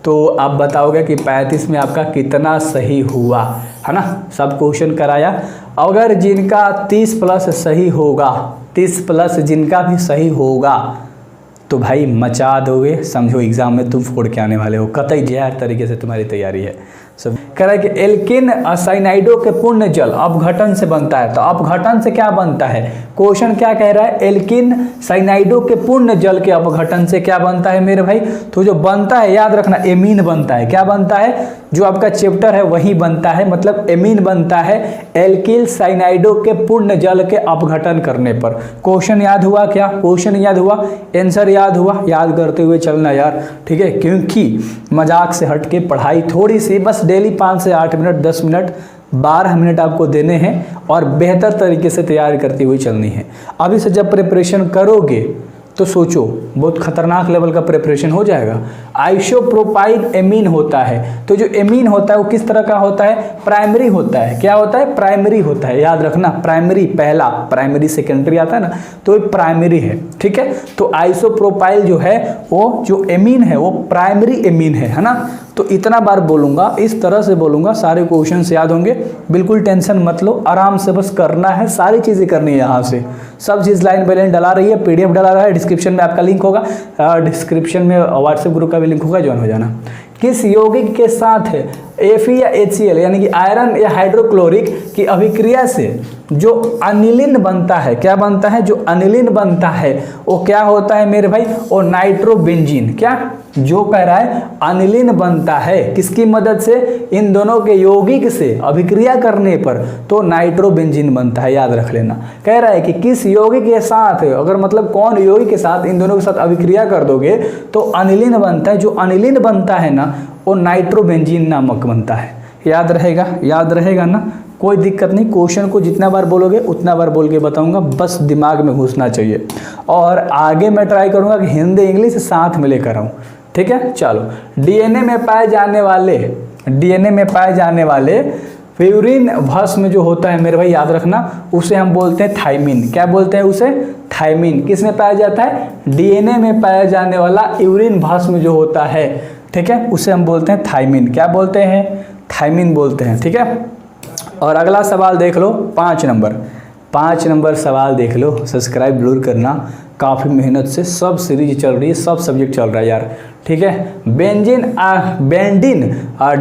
तो आप बताओगे कि 35 में आपका कितना सही हुआ, है ना। सब क्वेश्चन कराया। अगर जिनका 30 प्लस सही होगा, 30 प्लस जिनका भी सही होगा तो भाई मचा दोगे, समझो एग्जाम में तुम फोड़ के आने वाले हो, कतई जहर तरीके से तुम्हारी तैयारी है। सब कह रहा है कि एल्किन साइनाइडो के पूर्ण जल अपघटन से बनता है। तो अपघटन से क्या बनता है, क्वेश्चन क्या कह रहा है, एल्किन साइनाइडो के पूर्ण जल के अपघटन से क्या बनता है मेरे भाई। तो जो बनता है याद रखना, एमीन बनता है। क्या बनता है, जो आपका चैप्टर है वही बनता है, मतलब एमीन बनता है एल्किल साइनाइडो के पूर्ण जल के अपघटन करने पर। क्वेश्चन याद हुआ क्या, क्वेश्चन याद हुआ, आंसर याद हुआ, याद करते हुए चलना यार, ठीक है। क्योंकि मजाक से हट के पढ़ाई थोड़ी सी, बस डेली 5 से 8 मिनट, 10 मिनट, 12 मिनट आपको देने हैं और बेहतर तरीके से तैयार करती हुई चलनी है। अभी से जब प्रिपरेशन करोगे तो सोचो बहुत खतरनाक लेवल का प्रिपरेशन हो जाएगा। आइसोप्रोपाइल एमीन होता है, तो जो एमीन होता है वो किस तरह का होता है, प्राइमरी होता है। क्या होता है, प्राइमरी होता है, याद रखना प्राइमरी, पहला प्राइमरी सेकेंडरी आता है ना, तो ये प्राइमरी है, ठीक है। तो आइसोप्रोपाइल जो है वो जो एमीन है वो प्राइमरी एमीन है ना। तो इतना बार बोलूंगा, इस तरह से बोलूंगा, सारे क्वेश्चन याद होंगे, बिल्कुल टेंशन मत लो, आराम से बस करना है, सारी चीज़ें करनी है। यहाँ से सब चीज़ लाइन बाय लाइन डला रही है, पीडीएफ डला रहा है, डिस्क्रिप्शन में आपका लिंक होगा, डिस्क्रिप्शन में व्हाट्सएप ग्रुप का भी लिंक होगा, ज्वाइन हो जाना। किस यौगिक के साथ है Fe या HCl यानी कि आयरन या हाइड्रोक्लोरिक की अभिक्रिया से जो अनिलिन बनता है, क्या बनता है, जो अनिलिन बनता है वो क्या होता है मेरे भाई, वो नाइट्रोबेंजीन। क्या जो कह रहा है अनिलिन बनता है किसकी मदद से, इन दोनों के यौगिक से अभिक्रिया करने पर तो नाइट्रोबेंजीन बनता है, याद रख लेना। कह रहा है कि किस यौगिक के साथ, अगर मतलब कौन यौगिक के साथ इन दोनों के साथ अभिक्रिया कर दोगे तो अनिलिन बनता है, जो अनिलिन बनता है ना वो नाइट्रोबेंजीन नामक बनता है। याद रहेगा, याद रहेगा ना, कोई दिक्कत नहीं। क्वेश्चन को जितना बार बोलोगे उतना बार बोल के बताऊंगा, बस दिमाग में घुसना चाहिए। और आगे मैं ट्राई करूंगा कि हिंदी इंग्लिश साथ में लेकर आऊँ, ठीक है। चलो, डीएनए में पाए जाने वाले प्यूरिन भस्म जो होता है मेरे भाई, याद रखना, उसे हम बोलते हैं थायमिन। क्या बोलते हैं उसे, थायमिन। किस में पाया जाता है, डीएनए में पाया जाने वाला यूरिन भस्म जो होता है, ठीक है, उसे हम बोलते हैं थायमिन। क्या बोलते हैं, थायमिन बोलते हैं, ठीक है। और अगला सवाल देख लो, 5 नंबर सवाल देख लो। सब्सक्राइब जरूर करना, काफ़ी मेहनत से सब सीरीज चल रही है, सब सब्जेक्ट चल रहा है यार, ठीक है। बेंजीन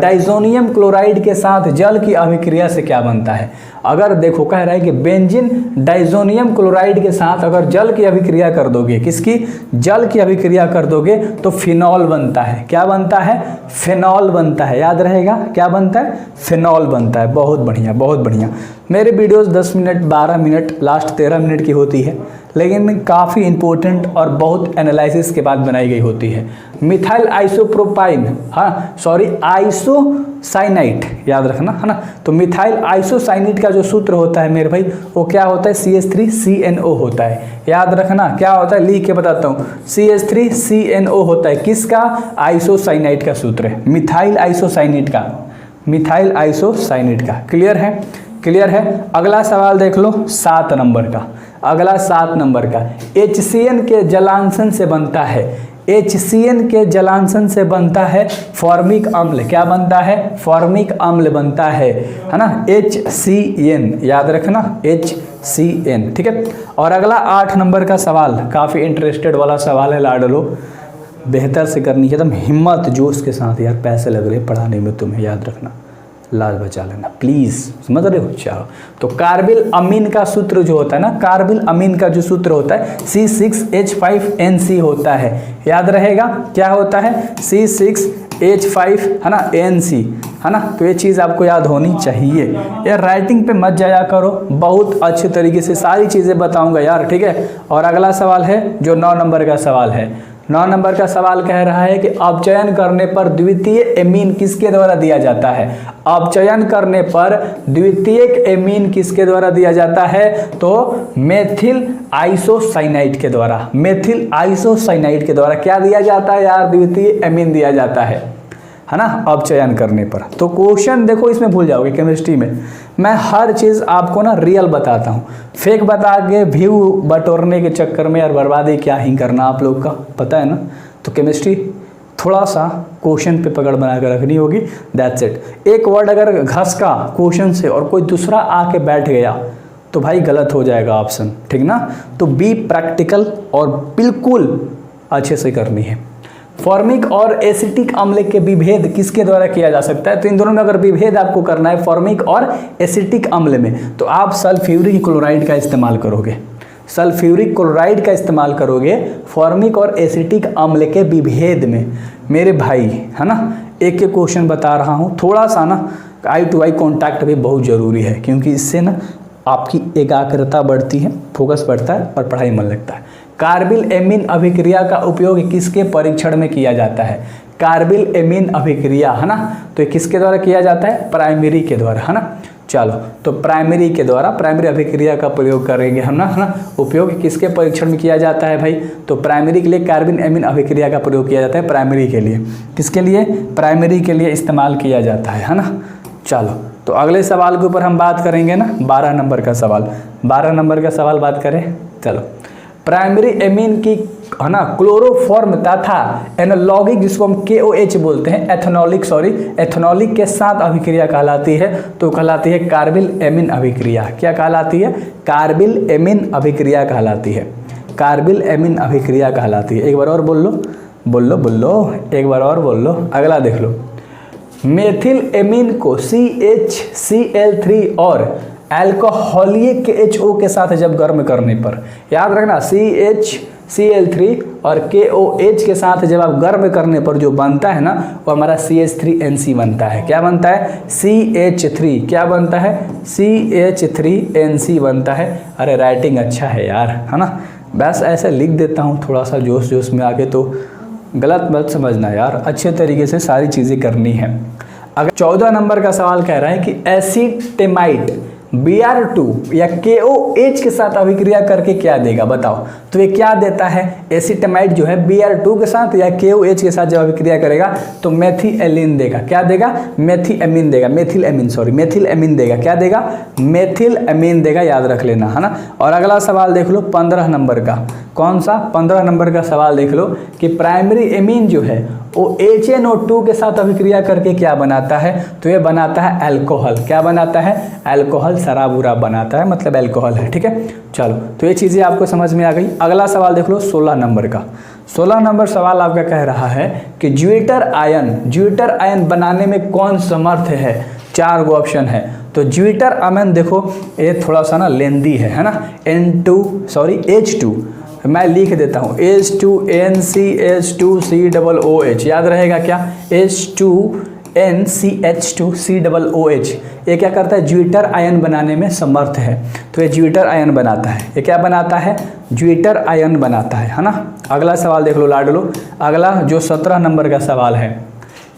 डाइजोनियम क्लोराइड के साथ जल की अभिक्रिया से क्या बनता है। अगर देखो कह रहा है कि बेंजीन डाइजोनियम क्लोराइड के साथ अगर जल की अभिक्रिया कर दोगे, किसकी, जल की अभिक्रिया कर दोगे तो फिनॉल बनता है। क्या बनता है, फिनॉल बनता है, याद रहेगा, क्या बनता है, फिनॉल बनता है। बहुत बढ़िया, बहुत बढ़िया। मेरे videos 10 minute, 12 minute, last 13 minute की होती है, लेकिन काफ़ी इंपॉर्टेंट और बहुत एनालिसिस के बाद बनाई गई होती है। मिथाइल आइसोप्रोपाइन, हाँ सॉरी आइसोसाइनाइट, याद रखना, है ना। तो मिथाइल आइसोसाइनाइट का जो सूत्र होता है मेरे भाई वो क्या होता है, CH3CNO होता है। याद रखना क्या होता है, लिख के बताता हूँ, CH3CNO होता है। किसका, आइसोसाइनाइट का सूत्र है, मिथाइल आइसोसाइनाइट का, मिथाइल आइसोसाइनाइट का। क्लियर है, क्लियर है। अगला सवाल देख लो, 7 नंबर का। अगला 7 नंबर का, HCN के जलांशन से बनता है, HCN के जलांशन से बनता है फॉर्मिक अम्ल। क्या बनता है, फॉर्मिक अम्ल बनता है ना, HCN, याद रखना, HCN, ठीक है। और अगला 8 नंबर का सवाल, काफ़ी इंटरेस्टेड वाला सवाल है, लाडलो, बेहतर से करनी है एकदम हिम्मत जोश के साथ यार, पैसे लग रहे पढ़ाने में तुम्हें, याद रखना, लाज बचा लेना प्लीज़, समझ रहे हो। चलो, तो कार्बिल अमीन का सूत्र जो होता है ना, कार्बिल अमीन का जो सूत्र होता है C6H5NC होता है, याद रहेगा, क्या होता है, C6H5, है ना, NC, है ना। तो ये चीज़ आपको याद होनी चाहिए यार, राइटिंग पे मत जाया करो, बहुत अच्छे तरीके से सारी चीज़ें बताऊंगा यार, ठीक है। और अगला सवाल है जो 9 नंबर का सवाल है, 9 नंबर का सवाल कह रहा है कि अपचयन करने पर द्वितीय एमीन किसके द्वारा दिया जाता है। अपचयन करने पर द्वितीयक एमीन किसके द्वारा दिया जाता है, तो मेथिल आइसोसाइनाइड के द्वारा, मेथिल आइसोसाइनाइड के द्वारा क्या दिया जाता है यार, द्वितीय एमीन दिया जाता है ना, अपचयन करने पर। तो क्वेश्चन देखो, इसमें भूल जाओगे केमिस्ट्री में, मैं हर चीज़ आपको ना रियल बताता हूँ, फेक बता के व्यू बटोरने के चक्कर में यार बर्बादी क्या ही करना आप लोग का, पता है ना। तो केमिस्ट्री थोड़ा सा क्वेश्चन पे पकड़ बना कर रखनी होगी, दैट्स इट। एक वर्ड अगर घस का क्वेश्चन से और कोई दूसरा आके बैठ गया तो भाई गलत हो जाएगा ऑप्शन, ठीक ना। तो बी प्रैक्टिकल और बिल्कुल अच्छे से करनी है। फॉर्मिक और एसिटिक अम्ल के विभेद किसके द्वारा किया जा सकता है? तो इन दोनों में अगर विभेद आपको करना है फॉर्मिक और एसिटिक अम्ल में, तो आप सल्फ्यूरिक क्लोराइड का इस्तेमाल करोगे। सल्फ्यूरिक क्लोराइड का इस्तेमाल करोगे फॉर्मिक और एसिटिक अम्ल के विभेद में। मेरे भाई है ना, एक एक क्वेश्चन बता रहा हूँ, थोड़ा सा ना आई टू आई कॉन्टैक्ट भी बहुत ज़रूरी है, क्योंकि इससे ना आपकी एकाग्रता बढ़ती है, फोकस बढ़ता है और पढ़ाई मन लगता है। कार्बिल एमीन अभिक्रिया का उपयोग किसके परीक्षण में किया जाता है? कार्बिल एमीन अभिक्रिया, है ना, तो ये किसके द्वारा किया जाता है? प्राइमरी के द्वारा, है ना। चलो, तो प्राइमरी के द्वारा, प्राइमरी अभिक्रिया का प्रयोग करेंगे हम ना, है ना। उपयोग किसके परीक्षण में किया जाता है भाई? तो प्राइमरी के लिए कार्बिल एमीन अभिक्रिया का प्रयोग किया जाता है, प्राइमरी के लिए। किसके लिए? प्राइमरी के लिए इस्तेमाल किया जाता है ना। चलो, तो अगले सवाल के ऊपर हम बात करेंगे ना, 12 नंबर का सवाल। 12 नंबर का सवाल बात करें, चलो। प्राइमरी एमीन की, है ना, क्लोरोफॉर्म तथा एनोलॉगिक, जिसको हम KOH बोलते हैं, एथेनॉलिक के साथ अभिक्रिया कहलाती है, तो कहलाती है कार्बिल एमीन अभिक्रिया। क्या कहलाती है? कार्बिल एमीन अभिक्रिया कहलाती है। कार्बिल एमीन अभिक्रिया कहलाती है। एक बार और बोल लो, एक बार और बोल लो। अगला देख लो, मेथिल एमीन को CHCl3 और अल्कोहलिक HO के साथ जब गर्म करने पर, याद रखना CHCl3 और KOH के साथ जब आप गर्म करने पर जो बनता है ना, वो हमारा CH3NC बनता है। क्या बनता है? CH3। क्या बनता है? CH3NC बनता है। अरे राइटिंग अच्छा है यार, है ना। बस ऐसे लिख देता हूँ थोड़ा सा जोश में आके, तो गलत मत समझना यार, अच्छे तरीके से सारी चीज़ें करनी है। अगर 14 नंबर का सवाल कह रहा है कि एसिटेमाइड Br2 या KOH के साथ अभिक्रिया करके क्या देगा, बताओ। तो ये क्या देता है? एसिटेमाइड जो है Br2 के साथ या KOH के साथ जब अभिक्रिया करेगा तो मेथिएलिन देगा। क्या देगा? मेथिएमीन देगा, मेथिल एमीन देगा। क्या देगा? मेथिल एमीन देगा, याद रख लेना, है ना। और अगला सवाल देख लो 15 नंबर का। कौन सा? 15 नंबर का सवाल देख लो कि प्राइमरी एमीन जो है वो HNO2 के साथ अभिक्रिया करके क्या बनाता है? तो ये बनाता है अल्कोहल। क्या बनाता है? अल्कोहल, शराब उराब बनाता है, मतलब अल्कोहल है, ठीक है। चलो, तो ये चीज़ें आपको समझ में आ गई। अगला सवाल देख लो 16 नंबर का। 16 नंबर सवाल आपका कह रहा है कि ज्यूटर आयन बनाने में कौन समर्थ है? 4 गो ऑप्शन है। तो ज्यूटर आयन देखो, ये थोड़ा सा ना लेंदी है ना। H2 मैं लिख देता हूँ, H2NCH2COOH, याद रहेगा क्या? H2NCH2COOH। ये क्या करता है? ज्यूटर आयन बनाने में समर्थ है, तो ये ज्यूटर आयन बनाता है। ये क्या बनाता है? ज्यूटर आयन बनाता है ना। अगला सवाल देख लो लाडलो। अगला जो 17 नंबर का सवाल है,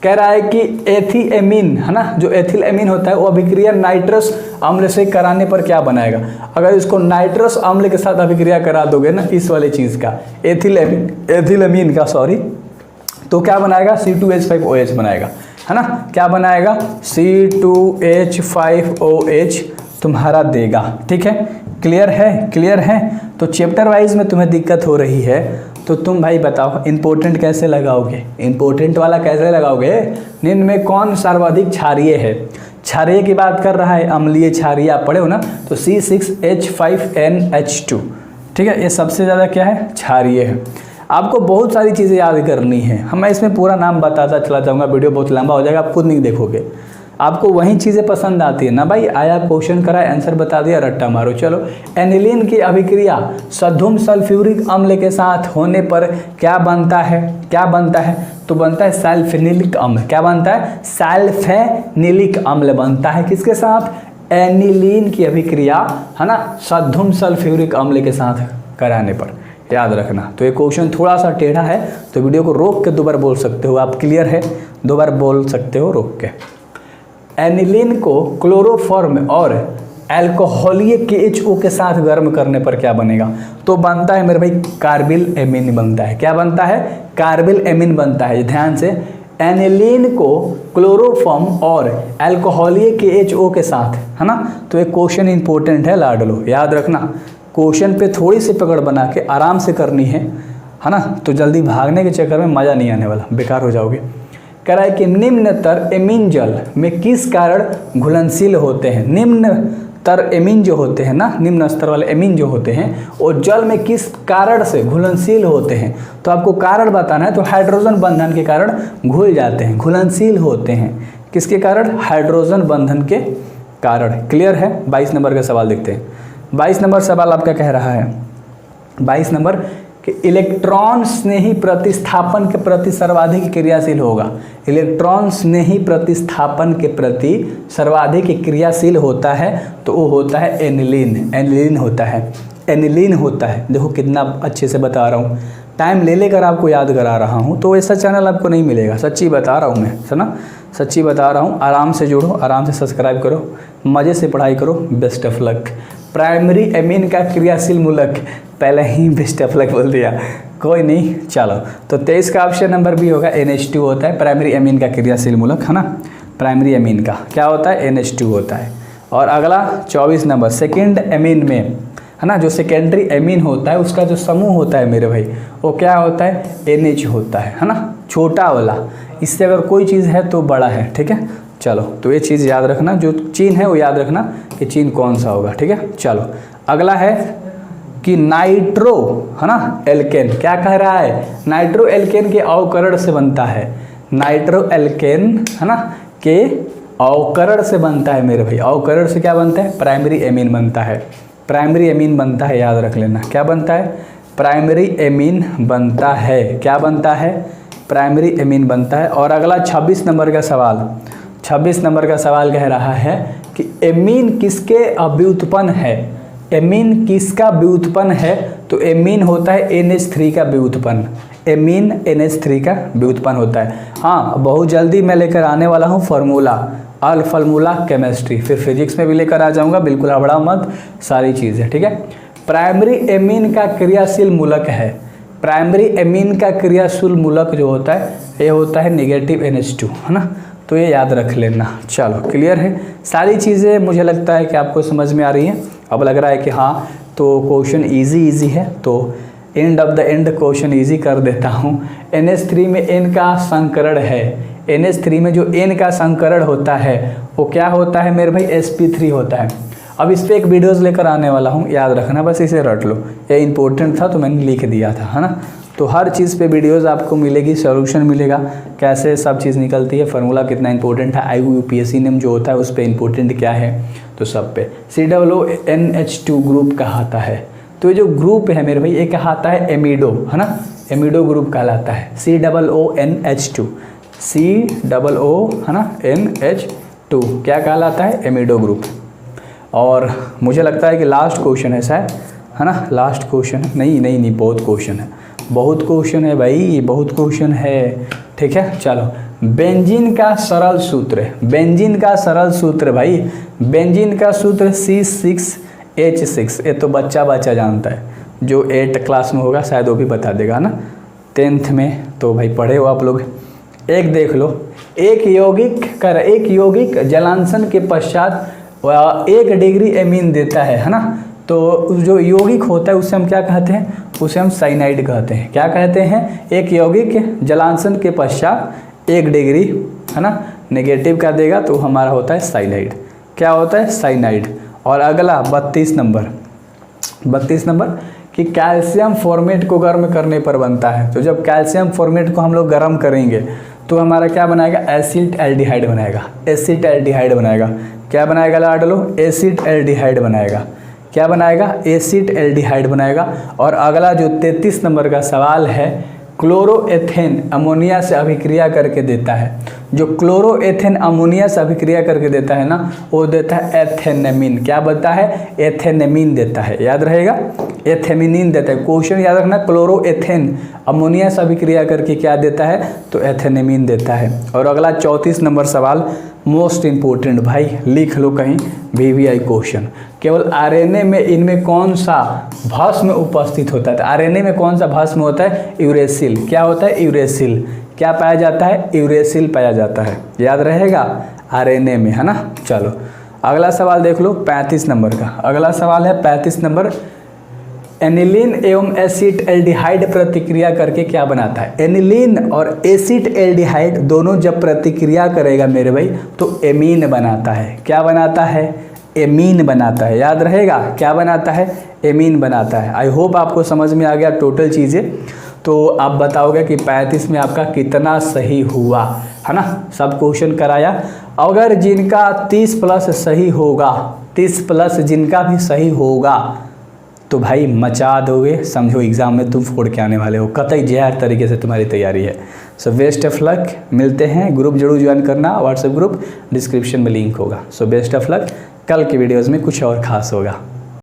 कह रहा है कि एथिएमीन, है ना, जो एथिल एमीन होता है वो अभिक्रिया नाइट्रस अम्ल से कराने पर क्या बनाएगा? अगर इसको नाइट्रस अम्ल के साथ अभिक्रिया करा दोगे ना, इस वाले चीज़ का, एथिलेमीन का, तो क्या बनाएगा? C2H5OH बनाएगा, है ना। क्या बनाएगा? C2H5OH तुम्हारा देगा, ठीक है। क्लियर है। तो चैप्टर वाइज में तुम्हें दिक्कत हो रही है, तो तुम भाई बताओ इंपॉर्टेंट कैसे लगाओगे? इंपॉर्टेंट वाला कैसे लगाओगे? निम्न में कौन सर्वाधिक क्षारीय है? क्षारीय की बात कर रहा है, अम्लीय क्षारीय आप पढ़े हो ना, तो C6H5NH2, ठीक है। ये सबसे ज़्यादा क्या है? क्षारीय है। आपको बहुत सारी चीज़ें याद करनी है, मैं इसमें पूरा नाम बताता चला जाऊँगा, वीडियो बहुत लंबा हो जाएगा, आप खुद नहीं देखोगे। आपको वही चीज़ें पसंद आती है ना भाई, आया क्वेश्चन करा, आंसर बता दिया, रट्टा मारो। चलो, एनिलीन की अभिक्रिया सधुम सल्फ्यूरिक अम्ल के साथ होने पर क्या बनता है? तो बनता है सल्फेनिलिक अम्ल। क्या बनता है? सल्फेनिलिक अम्ल बनता है। किसके साथ? एनिलीन की अभिक्रिया, है ना, सधुम सल्फ्यूरिक अम्ल के साथ कराने पर, याद रखना। तो ये क्वेश्चन थोड़ा सा टेढ़ा है, तो वीडियो को रोक के 2 बार बोल सकते हो आप। क्लियर है? 2 बार बोल सकते हो रोक के। एनिलीन को क्लोरोफॉर्म और अल्कोहलिक KHO के साथ गर्म करने पर क्या बनेगा? तो बनता है मेरे भाई कार्बिल एमीन बनता है। क्या बनता है? कार्बिल एमीन बनता है। ध्यान से, एनिलीन को क्लोरोफॉर्म और अल्कोहलिक KHO के साथ, है ना। तो ये क्वेश्चन इंपॉर्टेंट है लाडलो, याद रखना। क्वेश्चन पे थोड़ी सी पकड़ बना के आराम से करनी है, है ना, तो जल्दी भागने के चक्कर में मज़ा नहीं आने वाला, बेकार हो जाओगे। कह रहा है कि निम्नतर एमीन जल में किस कारण घुलनशील होते हैं। निम्नतर एमीन जो होते हैं ना, निम्न स्तर वाले एमीन जो होते हैं वो जल में किस कारण से घुलनशील होते हैं। तो आपको कारण बताना है, तो हाइड्रोजन बंधन के कारण घुल जाते हैं, घुलनशील होते हैं। किसके कारण? हाइड्रोजन बंधन के कारण। क्लियर है? 22 नंबर का सवाल देखते हैं। 22 नंबर सवाल आपका कह रहा है, 22 नंबर कि इलेक्ट्रॉन स्नेही प्रतिस्थापन के प्रति सर्वाधिक क्रियाशील होगा। इलेक्ट्रॉन स्नेही प्रतिस्थापन के प्रति सर्वाधिक क्रियाशील होता है तो वो होता है एनिलीन। एनिलीन होता है, एनिलीन होता है। देखो कितना अच्छे से बता रहा हूँ, टाइम ले लेकर आपको याद करा रहा हूँ, तो ऐसा चैनल आपको नहीं मिलेगा। सच्ची बता रहा हूँ मैं, सुना, सच्ची बता रहा हूँ। आराम से जुड़ो, आराम से सब्सक्राइब करो, मज़े से पढ़ाई करो। Best of luck. Primary amine का क्रियाशील मूलक, पहले ही बेस्ट ऑफ लक बोल दिया, कोई नहीं। चलो, तो 23 का ऑप्शन नंबर बी होगा, NH2 होता है प्राइमरी एमीन का क्रियाशील मूलक, है ना। प्राइमरी एमीन का क्या होता है? NH2 होता है। और अगला 24 नंबर, सेकेंड एमीन में, है ना, जो सेकेंडरी एमीन होता है उसका जो समूह होता है मेरे भाई, वो क्या होता है? NH होता है ना, छोटा वाला। इससे अगर कोई चीज़ है तो बड़ा है, ठीक है। चलो, तो ये चीज़ याद रखना, जो चीन है वो याद रखना कि चीन कौन सा होगा, ठीक है। चलो, अगला है कि नाइट्रो, है ना, एल्केन। क्या कह रहा है? नाइट्रो एल्केन के अवकरण से बनता है। नाइट्रो एल्केन, है ना, के अवकरण से बनता है मेरे भाई। अवकरण से क्या बनता है? प्राइमरी एमीन बनता है। प्राइमरी एमीन बनता है, याद रख लेना। क्या बनता है? प्राइमरी एमीन बनता है। क्या बनता है? प्राइमरी एमीन बनता है। और अगला 26 नंबर का सवाल, 26 नंबर का सवाल कह रहा है कि एमीन किसके व्युत्पन्न है। एमीन किसका व्युत्पन्न है? तो एमीन होता है NH3 का व्युत्पन्न। एमीन NH3 का व्युत्पन्न होता है। हाँ, बहुत जल्दी मैं लेकर आने वाला हूँ फार्मूला, अल फार्मूला केमिस्ट्री, फिर फिजिक्स में भी लेकर आ जाऊँगा, बिल्कुल हड़बड़ा मत, सारी चीज़ें, ठीक है। प्राइमरी एमीन का क्रियाशील मूलक है। प्राइमरी एमीन का क्रियाशील मूलक जो होता है ये होता है नेगेटिव NH2, है ना, तो ये याद रख लेना। चलो, क्लियर है? सारी चीज़ें मुझे लगता है कि आपको समझ में आ रही हैं। अब लग रहा है कि हाँ, तो क्वेश्चन इजी है, तो end of the end question easy कर देता हूँ। NH3 में N का संकरण है। NH3 में जो N का संकरण होता है वो क्या होता है मेरे भाई? sp3 होता है। अब इस पर एक वीडियोज़ लेकर आने वाला हूँ, याद रखना, बस इसे रट लो, ये इंपॉर्टेंट था तो मैंने लिख दिया था, है ना। तो हर चीज़ पे वीडियोज़ आपको मिलेगी, सॉल्यूशन मिलेगा, कैसे सब चीज़ निकलती है, फार्मूला कितना इंपॉर्टेंट है, IUPAC नेम जो होता है उस पर इंपॉर्टेंट क्या है, तो सब पे। COONH2 ग्रुप कहलाता है। तो ये जो ग्रुप है मेरे भाई ये कहलाता है एमिडो, है ना, एमिडो ग्रुप कहलाता है। COONH2, COO, है ना, NH2 क्या कहलाता है? एमिडो ग्रुप। और मुझे लगता है कि लास्ट क्वेश्चन है शायद, है ना, लास्ट क्वेश्चन। नहीं, बहुत क्वेश्चन है, बहुत क्वेश्चन है भाई, बहुत क्वेश्चन है, ठीक है। चलो, बेंजीन का सरल सूत्र, बेंजीन का सरल सूत्र भाई, बेंजीन का सूत्र C6H6। ये तो बच्चा जानता है, जो 8th क्लास में होगा शायद वो भी बता देगा ना, 10th में तो भाई पढ़े हो आप लोग। एक देख लो, एक यौगिक जलांशन के पश्चात 1 डिग्री एमीन देता है ना। तो जो यौगिक होता है उससे हम क्या कहते हैं? उसे हम साइनाइड कहते हैं। क्या कहते हैं? एक यौगिक जलांशन के पश्चात 1 डिग्री, है ना, नेगेटिव का देगा तो हमारा होता है साइनाइड। क्या होता है? साइनाइड। और अगला 32 नंबर कि कैल्शियम फॉर्मेट को गर्म करने पर बनता है। तो जब कैल्शियम फॉर्मेट को हम लोग गर्म करेंगे तो हमारा क्या बनाएगा? एसिड एल्डिहाइड बनाएगा। क्या बनाएगा लाडलो? एसिड एल्डिहाइड बनाएगा। क्या बनाएगा? एसिड एल्डिहाइड बनाएगा। और अगला जो 33 नंबर का सवाल है, क्लोरोएथेन अमोनिया से अभिक्रिया करके देता है। जो क्लोरोएथेन अमोनिया से अभिक्रिया करके देता है ना, वो देता है एथेनेमीन। क्या बनता है? एथेनेमीन देता है, याद रहेगा, एथेमिनिन देता है। क्वेश्चन याद रखना, क्लोरोएथेन अमोनिया से अभिक्रिया करके क्या देता है? तो एथेनेमीन देता है। और अगला 34 नंबर सवाल मोस्ट इंपोर्टेंट भाई, लिख लो कहीं, VVI क्वेश्चन। केवल RNA में इनमें कौन सा भस्म उपस्थित होता है? तो RNA में कौन सा भस्म होता है? यूरेसिल। क्या होता है? यूरेसिल। क्या पाया जाता है? यूरेसिल पाया जाता है, याद रहेगा, RNA में, है ना। चलो, अगला सवाल देख लो 35 नंबर का। अगला सवाल है 35 नंबर एनिलीन एवं एसिटाल्डिहाइड प्रतिक्रिया करके क्या बनाता है? एनिलीन और एसिटाल्डिहाइड दोनों जब प्रतिक्रिया करेगा मेरे भाई तो एमीन बनाता है। क्या बनाता है? एमीन बनाता है। याद रहेगा क्या बनाता है? एमीन बनाता है। आई होप आपको समझ में आ गया टोटल चीज़ें। तो आप बताओगे कि 35 में आपका कितना सही हुआ, है ना? सब क्वेश्चन कराया। अगर जिनका 30 प्लस सही होगा, 30 प्लस जिनका भी सही होगा तो भाई मचा दोगे, समझो एग्ज़ाम में तुम फोड़ के आने वाले हो, कतई जहर तरीके से तुम्हारी तैयारी है। सो बेस्ट ऑफ लक, मिलते हैं। ग्रुप जरूर ज्वाइन करना, व्हाट्सएप ग्रुप डिस्क्रिप्शन में लिंक होगा। सो बेस्ट ऑफ लक, कल की वीडियोज़ में कुछ और खास होगा।